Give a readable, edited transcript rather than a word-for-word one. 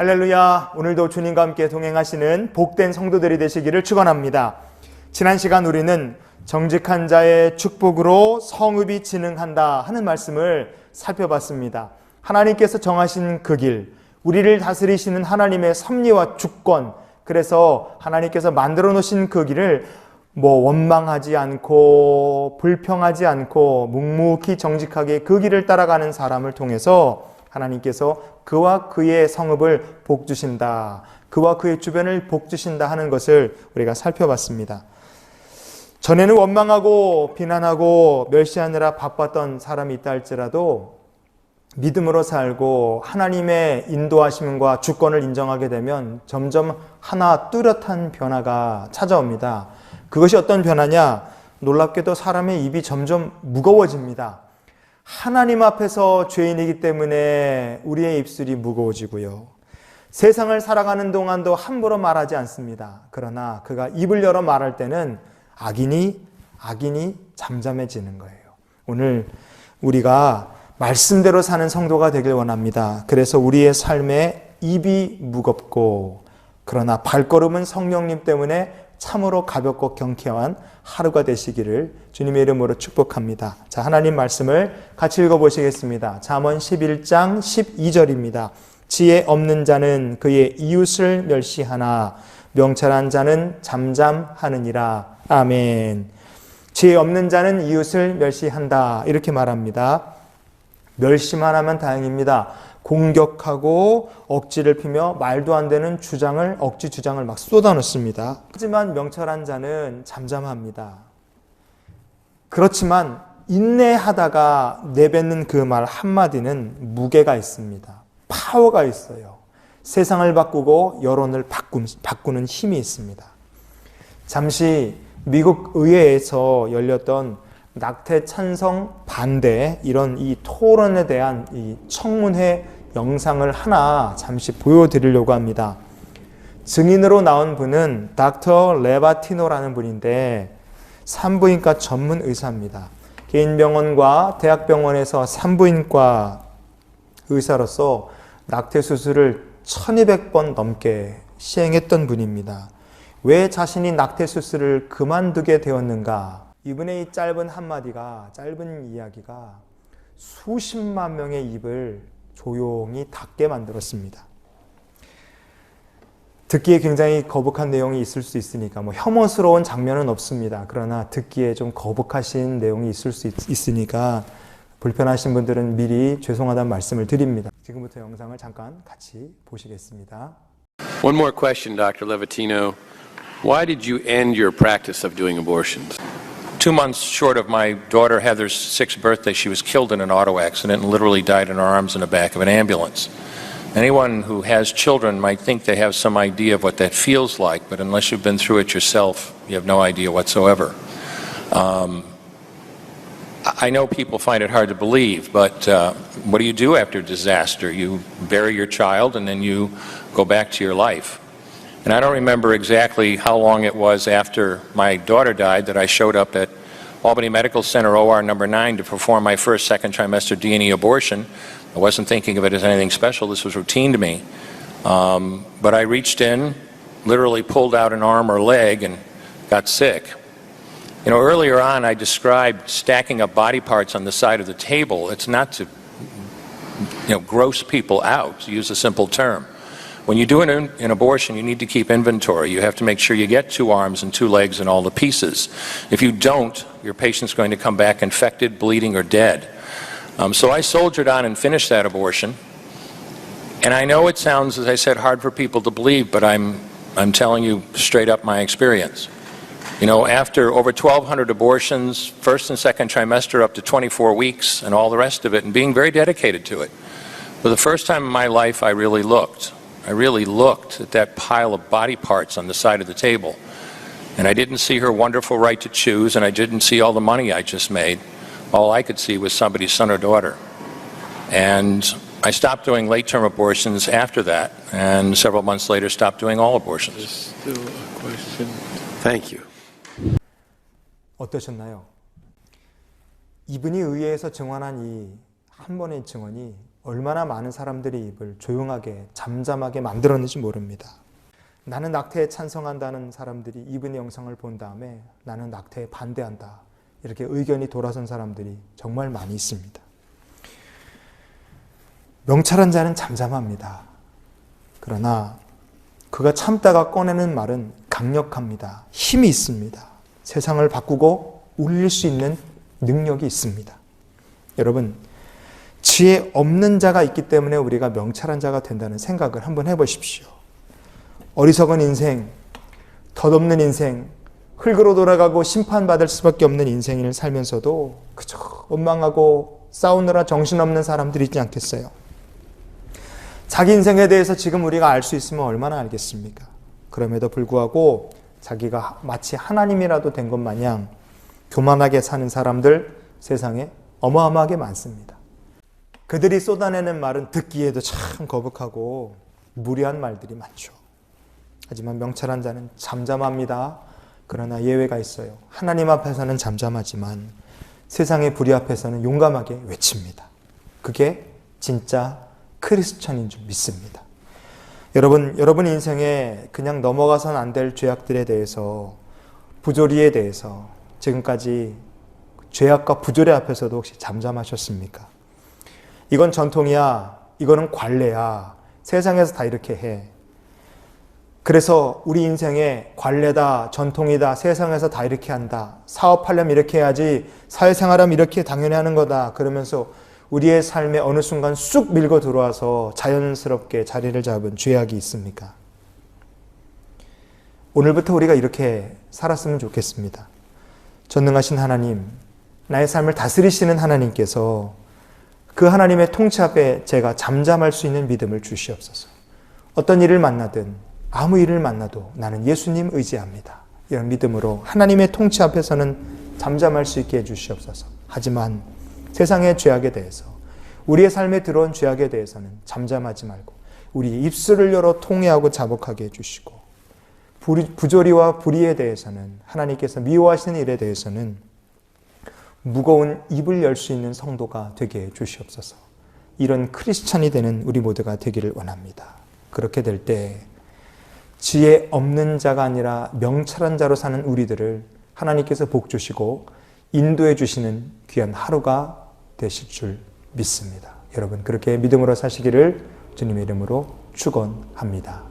할렐루야. 오늘도 주님과 함께 동행하시는 복된 성도들이 되시기를 축원합니다. 지난 시간 우리는 정직한 자의 축복으로 성읍이 진흥한다 하는 말씀을 살펴봤습니다. 하나님께서 정하신 그 길, 우리를 다스리시는 하나님의 섭리와 주권, 그래서 하나님께서 만들어 놓으신 그 길을 원망하지 않고 불평하지 않고 묵묵히 정직하게 그 길을 따라가는 사람을 통해서 하나님께서 그와 그의 성읍을 복주신다, 그와 그의 주변을 복주신다 하는 것을 우리가 살펴봤습니다. 전에는 원망하고 비난하고 멸시하느라 바빴던 사람이 있다 할지라도 믿음으로 살고 하나님의 인도하심과 주권을 인정하게 되면 점점 하나 뚜렷한 변화가 찾아옵니다. 그것이 어떤 변화냐? 놀랍게도 사람의 입이 점점 무거워집니다. 하나님 앞에서 죄인이기 때문에 우리의 입술이 무거워지고요. 세상을 살아가는 동안도 함부로 말하지 않습니다. 그러나 그가 입을 열어 말할 때는 악인이 잠잠해지는 거예요. 오늘 우리가 말씀대로 사는 성도가 되길 원합니다. 그래서 우리의 삶에 입이 무겁고 그러나 발걸음은 성령님 때문에 참으로 가볍고 경쾌한 하루가 되시기를 주님의 이름으로 축복합니다. 자, 하나님 말씀을 같이 읽어보시겠습니다. 잠언 11장 12절입니다. 지혜 없는 자는 그의 이웃을 멸시하나 명철한 자는 잠잠하느니라. 아멘. 지혜 없는 자는 이웃을 멸시한다, 이렇게 말합니다. 멸시만 하면 다행입니다. 공격하고 억지를 피며 말도 안 되는 억지 주장을 막 쏟아놓습니다. 하지만 명철한 자는 잠잠합니다. 그렇지만 인내하다가 내뱉는 그 말 한마디는 무게가 있습니다. 파워가 있어요. 세상을 바꾸고 여론을 바꾸는 힘이 있습니다. 잠시 미국 의회에서 열렸던 낙태 찬성 반대 이런 이 토론에 대한 이 청문회 영상을 하나 잠시 보여드리려고 합니다. 증인으로 나온 분은 닥터 레바티노라는 분인데 산부인과 전문 의사입니다. 개인병원과 대학병원에서 산부인과 의사로서 낙태 수술을 1200번 넘게 시행했던 분입니다. 왜 자신이 낙태 수술을 그만두게 되었는가? 이분의 이 짧은 이야기가 수십만 명의 입을 조용히 닫게 만들었습니다. 듣기에 굉장히 거북한 내용이 있을 수 있으니까 혐오스러운 장면은 없습니다. 그러나 듣기에 좀 거북하신 내용이 있을 수 있으니까 불편하신 분들은 미리 죄송하다는 말씀을 드립니다. 지금부터 영상을 잠깐 같이 보시겠습니다. One more question, Dr. Levatino. Why did you end your practice of doing abortions? 2 months short of my daughter Heather's 6th birthday, she was killed in an auto accident and literally died in her arms in the back of an ambulance. Anyone who has children might think they have some idea of what that feels like, but unless you've been through it yourself, you have no idea whatsoever. I know people find it hard to believe, but what do you do after disaster? You bury your child and then you go back to your life. And I don't remember exactly how long it was after my daughter died that I showed up at Albany Medical Center OR number 9 to perform my first second trimester D&E abortion. I wasn't thinking of it as anything special. This was routine to me. But I reached in, literally pulled out an arm or leg and got sick. You know, earlier on I described stacking up body parts on the side of the table. It's not to, gross people out, to use a simple term. When you do an abortion, you need to keep inventory. You have to make sure you get 2 arms and 2 legs and all the pieces. If you don't, your patient's going to come back infected, bleeding, or dead. So I soldiered on and finished that abortion. And I know it sounds, as I said, hard for people to believe, but I'm telling you straight up my experience. You know, after over 1,200 abortions, first and second trimester up to 24 weeks, and all the rest of it, and being very dedicated to it, for the first time in my life, I really looked at that pile of body parts on the side of the table. And I didn't see her wonderful right to choose, and I didn't see all the money I just made. All I could see was somebody's son or daughter. And I stopped doing late-term abortions after that, and several months later stopped doing all abortions. There's still a question. Thank you. 어떠셨나요? 이분이 의회에서 증언한 이 한 번의 증언이 얼마나 많은 사람들의 입을 조용하게 잠잠하게 만들었는지 모릅니다. 나는 낙태에 찬성한다는 사람들이 이분의 영상을 본 다음에 나는 낙태에 반대한다, 이렇게 의견이 돌아선 사람들이 정말 많이 있습니다. 명철한 자는 잠잠합니다. 그러나 그가 참다가 꺼내는 말은 강력합니다. 힘이 있습니다. 세상을 바꾸고 울릴 수 있는 능력이 있습니다. 여러분, 지혜 없는 자가 있기 때문에 우리가 명철한 자가 된다는 생각을 한번 해보십시오. 어리석은 인생, 덧없는 인생, 흙으로 돌아가고 심판받을 수밖에 없는 인생을 살면서도 그저 원망하고 싸우느라 정신없는 사람들이 있지 않겠어요? 자기 인생에 대해서 지금 우리가 알 수 있으면 얼마나 알겠습니까? 그럼에도 불구하고 자기가 마치 하나님이라도 된 것 마냥 교만하게 사는 사람들 세상에 어마어마하게 많습니다. 그들이 쏟아내는 말은 듣기에도 참 거북하고 무례한 말들이 많죠. 하지만 명철한 자는 잠잠합니다. 그러나 예외가 있어요. 하나님 앞에서는 잠잠하지만 세상의 불의 앞에서는 용감하게 외칩니다. 그게 진짜 크리스천인 줄 믿습니다. 여러분 인생에 그냥 넘어가선 안 될 죄악들에 대해서, 부조리에 대해서 지금까지 죄악과 부조리 앞에서도 혹시 잠잠하셨습니까? 이건 전통이야, 이거는 관례야, 세상에서 다 이렇게 해. 그래서 우리 인생에 관례다, 전통이다, 세상에서 다 이렇게 한다, 사업하려면 이렇게 해야지, 사회생활하면 이렇게 당연히 하는 거다, 그러면서 우리의 삶에 어느 순간 쑥 밀고 들어와서 자연스럽게 자리를 잡은 죄악이 있습니까? 오늘부터 우리가 이렇게 살았으면 좋겠습니다. 전능하신 하나님, 나의 삶을 다스리시는 하나님께서 그 하나님의 통치 앞에 제가 잠잠할 수 있는 믿음을 주시옵소서. 어떤 일을 만나든 아무 일을 만나도 나는 예수님 의지합니다. 이런 믿음으로 하나님의 통치 앞에서는 잠잠할 수 있게 해주시옵소서. 하지만 세상의 죄악에 대해서, 우리의 삶에 들어온 죄악에 대해서는 잠잠하지 말고 우리 입술을 열어 통회하고 자복하게 해주시고, 부조리와 불의에 대해서는, 하나님께서 미워하시는 일에 대해서는 무거운 입을 열 수 있는 성도가 되게 해주시옵소서. 이런 크리스찬이 되는 우리 모두가 되기를 원합니다. 그렇게 될 때 지혜 없는 자가 아니라 명철한 자로 사는 우리들을 하나님께서 복 주시고 인도해 주시는 귀한 하루가 되실 줄 믿습니다. 여러분, 그렇게 믿음으로 사시기를 주님의 이름으로 축원합니다.